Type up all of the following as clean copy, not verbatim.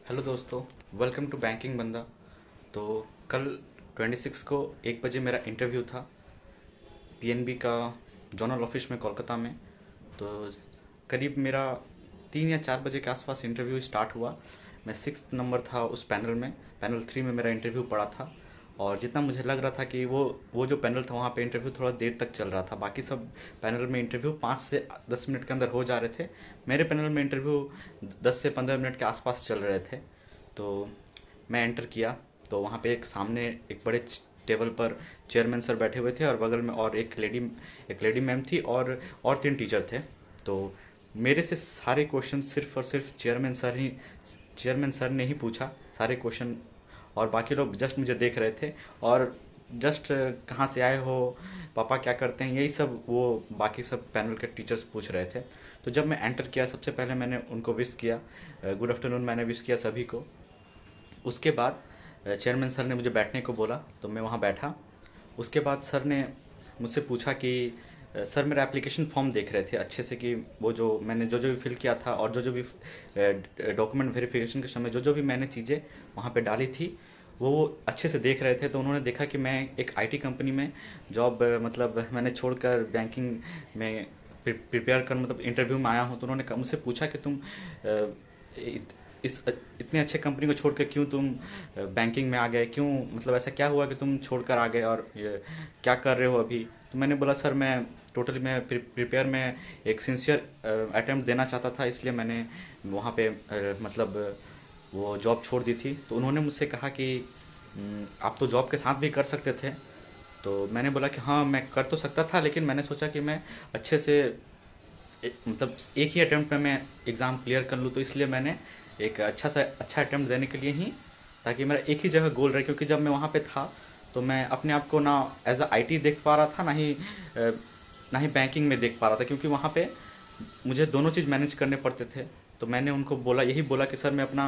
Hello दोस्तों, welcome to banking बंदा। तो कल 26 को 1 बजे मेरा इंटरव्यू था पीएनबी का जोनल ऑफिस में कोलकाता में। तो करीब मेरा 3 या 4 बजे के आसपास इंटरव्यू स्टार्ट हुआ। मैं 6 नंबर था उस पैनल में। पैनल 3 में मेरा इंटरव्यू पड़ा था। और जितना मुझे लग रहा था कि वो जो पैनल था वहाँ पे इंटरव्यू थोड़ा देर तक चल रहा था। बाकी सब पैनल में इंटरव्यू 5 से 10 मिनट के अंदर हो जा रहे थे। मेरे पैनल में इंटरव्यू 10 से 15 मिनट के आसपास चल रहे थे। तो मैं एंटर किया तो वहाँ पे एक सामने एक बड़े टेबल पर चेयरमैन सर बैठे हुए थे और बगल में और एक लेडी मैम थी और 3 टीचर थे। तो मेरे से सारे क्वेश्चन सिर्फ और सिर्फ चेयरमैन सर ने ही पूछा, सारे क्वेश्चन। और बाकी लोग जस्ट मुझे देख रहे थे और जस्ट कहाँ से आए हो, पापा क्या करते हैं, यही सब वो बाकी सब पैनल के टीचर्स पूछ रहे थे। तो जब मैं एंटर किया सबसे पहले मैंने उनको विश किया, गुड आफ्टरनून मैंने विश किया सभी को। उसके बाद चेयरमैन सर ने मुझे बैठने को बोला तो मैं वहाँ बैठा। उसके बाद सर ने मुझसे पूछा कि सर मेरा एप्लीकेशन फॉर्म देख रहे थे अच्छे से कि वो जो मैंने जो भी फिल किया था और जो भी डॉक्यूमेंट वेरिफिकेशन के समय जो भी मैंने चीज़ें वहाँ पे डाली थी वो अच्छे से देख रहे थे। तो उन्होंने देखा कि मैं एक आईटी कंपनी में जॉब मतलब मैंने छोड़कर बैंकिंग में प्रिपेयर कर मतलब इंटरव्यू में आया हूँ। तो उन्होंने मुझसे पूछा कि तुम इस इतने अच्छे कंपनी को छोड़कर क्यों तुम बैंकिंग में आ गए, क्यों मतलब ऐसा क्या हुआ कि तुम छोड़कर आ गए और ये क्या कर रहे हो अभी। तो मैंने बोला सर मैं प्रिपेयर में एक सिंसियर अटेम्प्ट देना चाहता था, इसलिए मैंने वहाँ पे मतलब वो जॉब छोड़ दी थी। तो उन्होंने मुझसे कहा कि आप तो जॉब के साथ भी कर सकते थे। तो मैंने बोला कि हाँ मैं कर तो सकता था, लेकिन मैंने सोचा कि मैं अच्छे से मतलब एक ही अटेम्प्ट में मैं एग्ज़ाम क्लियर कर लूँ। तो इसलिए मैंने एक अच्छा अटेम्प्ट देने के लिए ही, ताकि मेरा एक ही जगह गोल रहे। क्योंकि जब मैं वहाँ पे था तो मैं अपने आप को ना एज अ आईटी देख पा रहा था, ना ही बैंकिंग में देख पा रहा था, क्योंकि वहाँ पे मुझे दोनों चीज़ मैनेज करने पड़ते थे। तो मैंने उनको यही बोला कि सर मैं अपना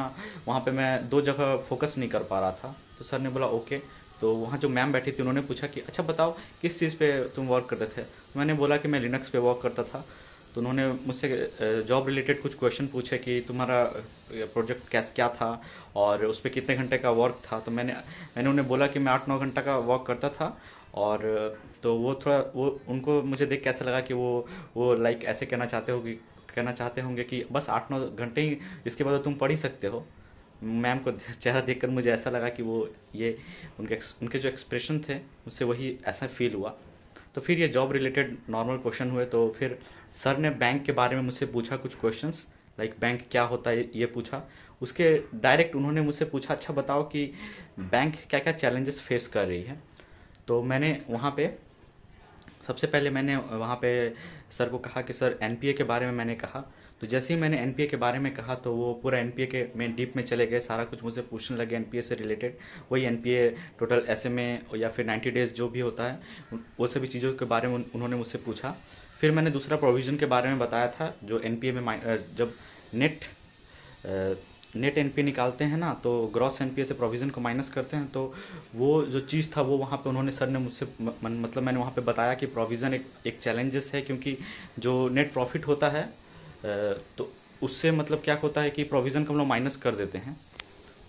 वहाँ पे मैं दो जगह फोकस नहीं कर पा रहा था। तो सर ने बोला ओके। तो वहाँ जो मैम बैठी थी उन्होंने पूछा कि अच्छा बताओ किस चीज़ पे तुम वर्क करते थे। तो मैंने बोला कि मैं लिनक्स पे वर्क करता था। तो उन्होंने मुझसे जॉब रिलेटेड कुछ क्वेश्चन पूछे कि तुम्हारा प्रोजेक्ट क्या था और उस पर कितने घंटे का वर्क था। तो मैंने उन्हें बोला कि मैं 8-9 घंटा का वर्क करता था। और तो वो उनको मुझे देख के ऐसा लगा कि वो लाइक ऐसे कहना चाहते होंगे कि बस 8-9 घंटे ही, इसके बाद तो तुम पढ़ ही सकते हो। मैम को चेहरा देखकर मुझे ऐसा लगा कि वो ये उनके जो एक्सप्रेशन थे मुझसे वही ऐसा फील हुआ। तो फिर ये जॉब रिलेटेड नॉर्मल क्वेश्चन हुए। तो फिर सर ने बैंक के बारे में मुझसे पूछा कुछ क्वेश्चंस, लाइक बैंक क्या होता है ये पूछा। उसके डायरेक्ट उन्होंने मुझसे पूछा अच्छा बताओ कि बैंक क्या क्या चैलेंजेस फेस कर रही है। तो मैंने वहाँ पे सबसे पहले मैंने वहाँ पे सर को कहा कि सर एनपीए के बारे में मैंने कहा। तो जैसे ही मैंने एनपीए के बारे में कहा तो वो पूरा एनपीए के में डीप में चले गए, सारा कुछ मुझसे पूछने लगे एनपीए से रिलेटेड। वही एनपीए टोटल एसएमए या फिर 90 डेज जो भी होता है वो सभी चीज़ों के बारे में उन्होंने मुझसे पूछा। फिर मैंने दूसरा प्रोविज़न के बारे में बताया था, जो एनपीए में जब नेट नेट एनपीए निकालते हैं ना तो ग्रॉस एनपीए से प्रोविज़न को माइनस करते हैं। तो वो जो चीज़ था वो वहाँ पे उन्होंने सर ने मुझसे मतलब मैंने वहाँ पे बताया कि प्रोविज़न एक चैलेंजेस है, क्योंकि जो नेट प्रॉफिट होता है तो उससे मतलब क्या होता है कि प्रोविज़न को हम लोग माइनस कर देते हैं।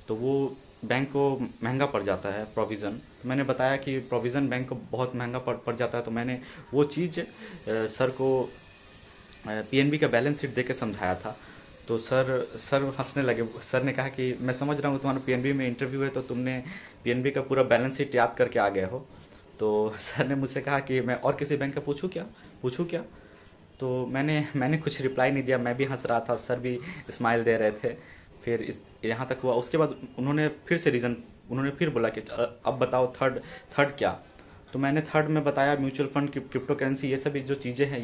तो वो बैंक को महंगा पड़ जाता है प्रोविज़न। तो मैंने बताया कि प्रोविज़न बैंक को बहुत महंगा पड़ जाता है। तो मैंने वो चीज़ सर को पीएनबी का बैलेंस शीट देके समझाया था। तो सर हंसने लगे। सर ने कहा कि मैं समझ रहा हूँ तुम्हारा पीएनबी में इंटरव्यू है तो तुमने पीएनबी का पूरा बैलेंस शीट याद करके आ गए हो। तो सर ने मुझसे कहा कि मैं और किसी बैंक का पूछूं क्या। तो मैंने कुछ रिप्लाई नहीं दिया, मैं भी हंस रहा था, सर भी स्माइल दे रहे थे। फिर यहाँ तक हुआ। उसके बाद उन्होंने फिर बोला कि अब बताओ थर्ड क्या। तो मैंने थर्ड में बताया म्यूचुअल फंड, क्रिप्टो करेंसी, ये सभी जो चीज़ें हैं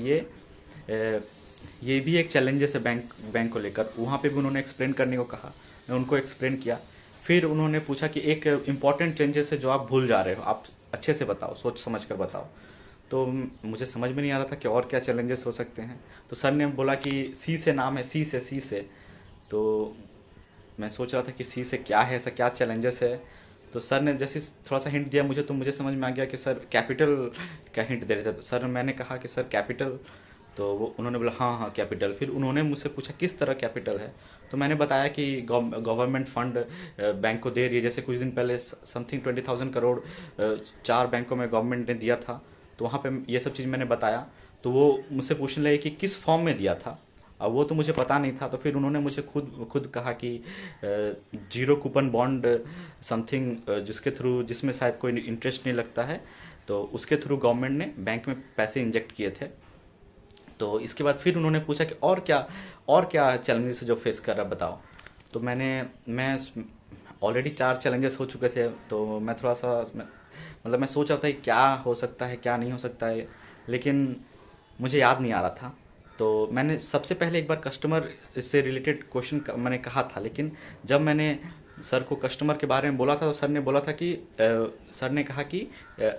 ये भी एक चैलेंजेस है बैंक को लेकर। वहाँ पे भी उन्होंने एक्सप्लेन करने को कहा, मैं उनको एक्सप्लेन किया। फिर उन्होंने पूछा कि एक इम्पॉर्टेंट चेंजेस है जो आप भूल जा रहे हो, आप अच्छे से बताओ, सोच समझ कर बताओ। तो मुझे समझ में नहीं आ रहा था कि और क्या चैलेंजेस हो सकते हैं। तो सर ने बोला कि सी से नाम है, सी से। तो मैं सोच रहा था कि सी से क्या है, ऐसा क्या चैलेंजेस है। तो सर ने जैसे थोड़ा सा हिंट दिया मुझे, तो मुझे समझ में आ गया कि सर कैपिटल का हिंट दे रहे थे। तो मैंने कहा कि सर कैपिटल तो वो उन्होंने बोला हाँ हाँ कैपिटल। फिर उन्होंने मुझसे पूछा किस तरह कैपिटल है, तो मैंने बताया कि गवर्नमेंट फंड बैंक को दे रही है। जैसे कुछ दिन पहले समथिंग 20,000 करोड़ 4 बैंकों में गवर्नमेंट ने दिया था, तो वहाँ पे ये सब चीज़ मैंने बताया। तो वो मुझसे पूछने लगे कि किस फॉर्म में दिया था। अब वो तो मुझे पता नहीं था, तो फिर उन्होंने मुझे खुद खुद कहा कि जीरो कूपन बॉन्ड समथिंग, जिसके थ्रू, जिसमें शायद कोई इंटरेस्ट नहीं लगता है, तो उसके थ्रू गवर्नमेंट ने बैंक में पैसे इंजेक्ट किए थे। तो इसके बाद फिर उन्होंने पूछा कि और क्या चैलेंजेस जो फेस कर रहा बताओ। तो मैं ऑलरेडी 4 चैलेंजेस हो चुके थे, तो मैं थोड़ा सा मतलब मैं सोच रहा था कि क्या हो सकता है क्या नहीं हो सकता है, लेकिन मुझे याद नहीं आ रहा था। तो मैंने सबसे पहले एक बार कस्टमर से रिलेटेड क्वेश्चन मैंने कहा था, लेकिन जब मैंने सर को कस्टमर के बारे में बोला था, तो सर ने बोला था कि सर ने कहा कि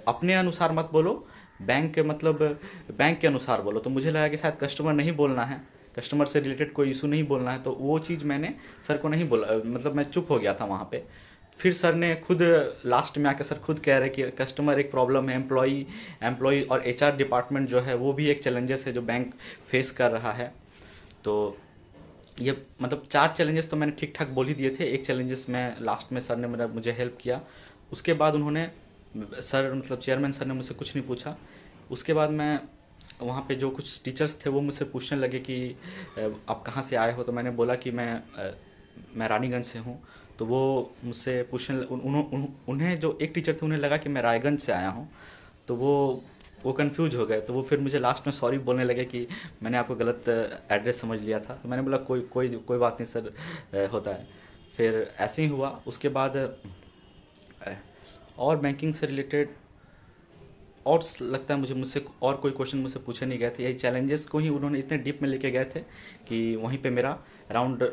अपने अनुसार मत बोलो, बैंक के मतलब बैंक के अनुसार बोलो। तो मुझे लगा कि शायद कस्टमर नहीं बोलना है, कस्टमर से रिलेटेड कोई इशू नहीं बोलना है, तो वो चीज़ मैंने सर को नहीं बोला, मतलब मैं चुप हो गया था वहाँ पे। फिर सर ने खुद लास्ट में आकर सर खुद कह रहे कि कस्टमर एक प्रॉब्लम है, एम्प्लॉय और एचआर डिपार्टमेंट जो है वो भी एक चैलेंजेस है जो बैंक फेस कर रहा है। तो ये मतलब 4 चैलेंजेस तो मैंने ठीक ठाक बोल ही दिए थे। एक चैलेंजेस में लास्ट में सर ने मुझे हेल्प किया। उसके बाद उन्होंने सर मतलब चेयरमैन सर ने मुझसे कुछ नहीं पूछा। उसके बाद मैं वहाँ पे जो कुछ टीचर्स थे वो मुझसे पूछने लगे कि आप कहाँ से आए हो। तो मैंने बोला कि मैं रानीगंज से हूँ। तो वो मुझसे पूछने उन्हें जो एक टीचर थे उन्हें लगा कि मैं रायगंज से आया हूँ। तो वो कंफ्यूज हो गए। तो वो फिर मुझे लास्ट में सॉरी बोलने लगे कि मैंने आपको गलत एड्रेस समझ लिया था। तो मैंने बोला कोई बात नहीं सर, होता है। फिर ऐसे ही हुआ। उसके बाद और बैंकिंग से रिलेटेड और लगता है मुझसे और कोई क्वेश्चन मुझसे पूछे नहीं गए थे। यही चैलेंजेस को ही उन्होंने इतने डीप में लेके गए थे कि वहीं पे मेरा अराउंड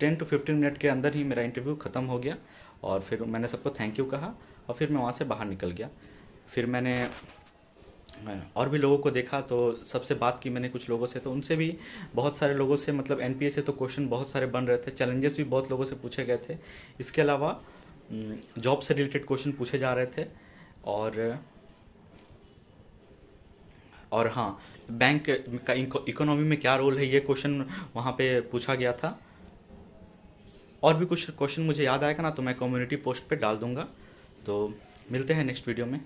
10 to 15 मिनट के अंदर ही मेरा इंटरव्यू ख़त्म हो गया। और फिर मैंने सबको थैंक यू कहा और फिर मैं वहाँ से बाहर निकल गया। फिर मैंने और भी लोगों को देखा, तो सबसे बात की मैंने कुछ लोगों से, तो उनसे भी बहुत सारे लोगों से मतलब एनपीए से तो क्वेश्चन बहुत सारे बन रहे थे, चैलेंजेस भी बहुत लोगों से पूछे गए थे। इसके अलावा जॉब से रिलेटेड क्वेश्चन पूछे जा रहे थे। और हाँ, बैंक का इकोनॉमी में क्या रोल है ये क्वेश्चन वहाँ पे पूछा गया था। और भी कुछ क्वेश्चन मुझे याद आएगा ना तो मैं कम्युनिटी पोस्ट पे डाल दूंगा। तो मिलते हैं नेक्स्ट वीडियो में।